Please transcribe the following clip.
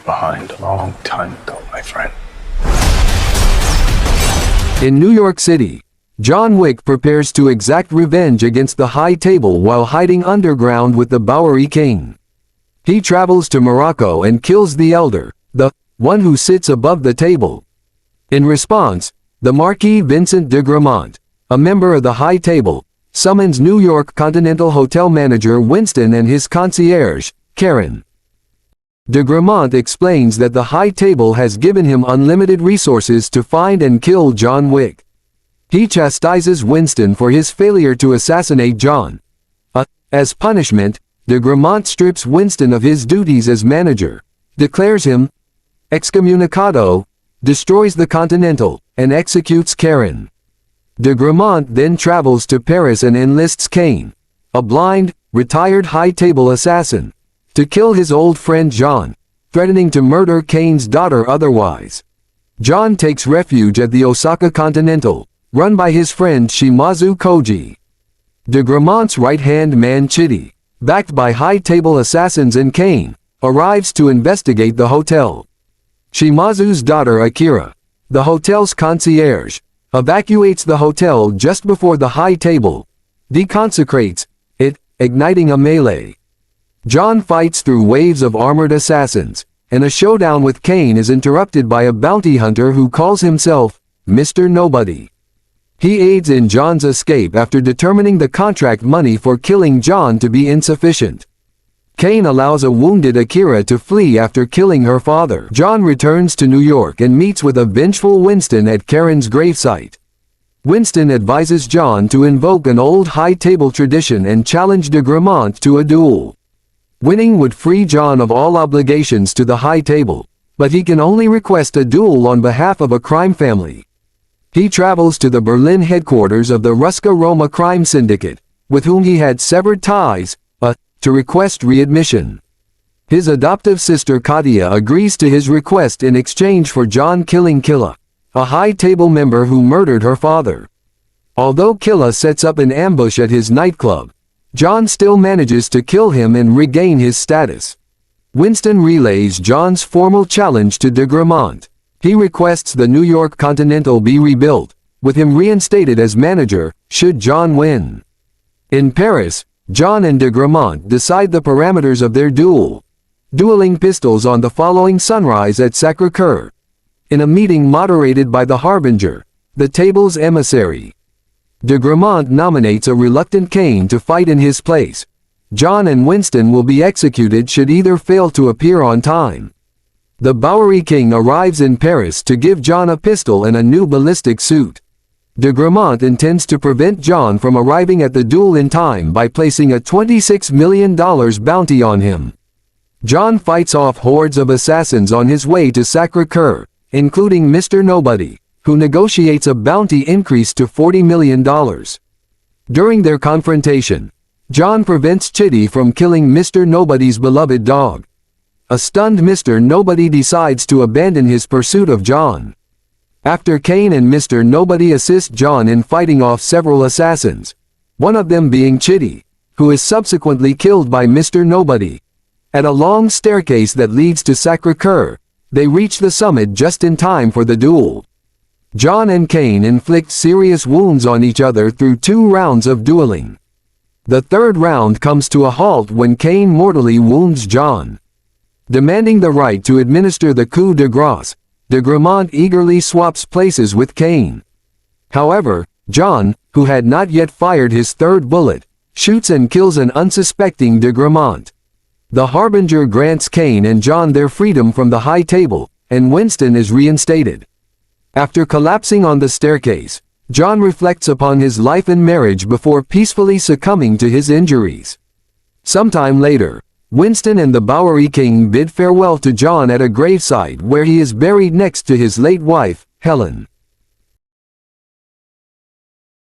left behind a long time ago, my friend. In New York City, John Wick prepares to exact revenge against the High Table while hiding underground with the Bowery King. He travels to Morocco and kills the Elder, the one who sits above the table. In response, the Marquis Vincent de Gramont, a member of the High Table, summons New York Continental Hotel manager Winston and his concierge, Karen. De Gramont explains that the High Table has given him unlimited resources to find and kill John Wick. He chastises Winston for his failure to assassinate John. As punishment, de Gramont strips Winston of his duties as manager, declares him excommunicado, destroys the Continental, and executes Karen. De Gramont then travels to Paris and enlists Kane, a blind, retired High Table assassin, to kill his old friend John, threatening to murder Kane's daughter otherwise. John takes refuge at the Osaka Continental, run by his friend Shimazu Koji. De Gramont's right-hand man Chitty, backed by High Table assassins and Kane, arrives to investigate the hotel. Shimazu's daughter Akira, the hotel's concierge, evacuates the hotel just before the High Table deconsecrates it, igniting a melee. John fights through waves of armored assassins, and a showdown with Kane is interrupted by a bounty hunter who calls himself Mr. Nobody. He aids in John's escape after determining the contract money for killing John to be insufficient. Kane allows a wounded Akira to flee after killing her father. John returns to New York and meets with a vengeful Winston at Karen's gravesite. Winston advises John to invoke an old High Table tradition and challenge de Gramont to a duel. Winning would free John of all obligations to the High Table, but he can only request a duel on behalf of a crime family. He travels to the Berlin headquarters of the Ruska Roma crime syndicate, with whom he had severed ties, to request readmission. His adoptive sister Katia agrees to his request in exchange for John killing Killa, a High Table member who murdered her father. Although Killa sets up an ambush at his nightclub, John still manages to kill him and regain his status. Winston relays John's formal challenge to de Gramont. He requests the New York Continental be rebuilt, with him reinstated as manager, should John win. In Paris, John and de Gramont decide the parameters of their duel, dueling pistols on the following sunrise at Sacré-Cœur, in a meeting moderated by the Harbinger, the table's emissary. De Gramont nominates a reluctant Kane to fight in his place. John and Winston will be executed should either fail to appear on time. The Bowery King arrives in Paris to give John a pistol and a new ballistic suit. De Gramont intends to prevent John from arriving at the duel in time by placing a $26 million bounty on him. John fights off hordes of assassins on his way to Sacré-Cœur, including Mr. Nobody, who negotiates a bounty increase to $40 million. During their confrontation, John prevents Chitty from killing Mr. Nobody's beloved dog. A stunned Mr. Nobody decides to abandon his pursuit of John. After Kane and Mr. Nobody assist John in fighting off several assassins, one of them being Chitty, who is subsequently killed by Mr. Nobody. At a long staircase that leads to Sacré-Cœur, they reach the summit just in time for the duel. John and Kane inflict serious wounds on each other through 2 rounds of dueling. The third round comes to a halt when Kane mortally wounds John. Demanding the right to administer the coup de grâce, de Gramont eagerly swaps places with Kane. However, John, who had not yet fired his third bullet, shoots and kills an unsuspecting de Gramont. The Harbinger grants Kane and John their freedom from the High Table, and Winston is reinstated. After collapsing on the staircase, John reflects upon his life and marriage before peacefully succumbing to his injuries. Sometime later, Winston and the Bowery King bid farewell to John at a gravesite where he is buried next to his late wife, Helen.